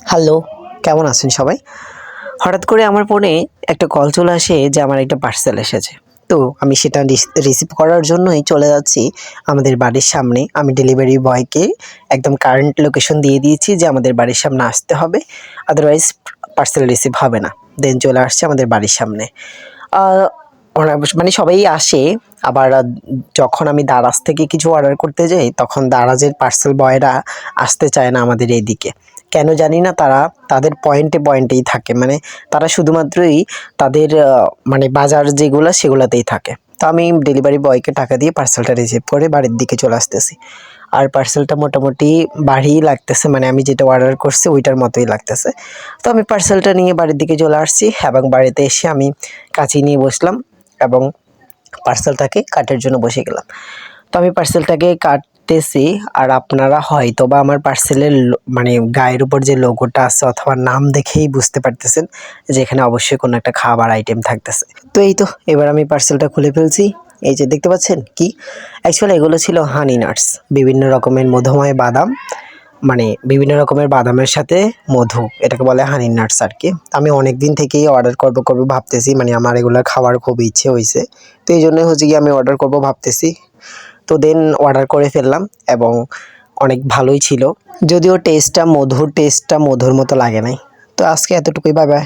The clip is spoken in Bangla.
হ্যালো, কেমন আছেন সবাই? হঠাৎ করে আমার ফোনে একটা কল চলে আসে যে আমার একটা পার্সেল এসেছে। তো আমি সেটা রিসিভ করার জন্যই চলে যাচ্ছি আমাদের বাড়ির সামনে। আমি ডেলিভারি বয়কে একদম কারেন্ট লোকেশন দিয়ে দিয়েছি যে আমাদের বাড়ির সামনে আসতে হবে। আদারওয়াইজ পার্সেল রিসিভ হবে না। দেন চলে আসছে আমাদের বাড়ির সামনে। আ ওরা মানে সবাই আসে। আবার যখন আমি দারাজ থেকে কিছু অর্ডার করতে যাই, তখন দারাজের পার্সেল বয়রা আসতে চায় না আমাদের এইদিকে। কেন জানি না, তারা তাদের পয়েন্টেই থাকে। মানে তারা শুধুমাত্রই তাদের মানে বাজার যেগুলা সেগুলাতেই থাকে। তো আমি ডেলিভারি বয়কে টাকা দিয়ে পার্সেলটা রিসিভ করে বাড়ির দিকে চলে আসতেছি। আর পার্সেলটা মোটামুটি ভারীই লাগতেছে, মানে আমি যেটা অর্ডার করছি ওইটার মতোই লাগতেছে। তো আমি পার্সেলটা নিয়ে বাড়ির দিকে চলে আসছি এবং বাড়িতে এসে আমি কাঁচি নিয়ে বসলাম এবং পার্সেলটাকে কাটার জন্য বসে গেলাম। তো আমি পার্সেলটাকে কাটতেছি, আর আপনারা হয়তোবা আমার পার্সেলের মানে গায়ের উপর যে লোগোটা আছে অথবা নাম দেখেই বুঝতে পারতেছেন যে এখানে অবশ্যই কোনো একটা খাবার আইটেম থাকতেছে। তো এই তো এবার আমি পার্সেলটা খুলে ফেলছি। এই যে দেখতে পাচ্ছেন কি, অ্যাকচুয়ালি এগুলো ছিল হানি নাটস, বিভিন্ন রকমের মধুময় বাদাম, মানে বিভিন্ন রকমের বাদামের সাথে মধু, এটাকে বলে হানি নাটস আর কি। আমি অনেক দিন থেকেই অর্ডার করব ভাবতেছি, মানে আমার এগুলো খাওয়ার খুব ইচ্ছে হয়েছে। তো এই জন্যই হচ্ছে কি আমি অর্ডার করব ভাবতেছি। তো দেন অর্ডার করে ফেললাম এবং অনেক ভালোই ছিল, যদিও টেস্টটা মধুর মতো লাগে নাই। তো আজকে এতটুকুই, বাই বাই।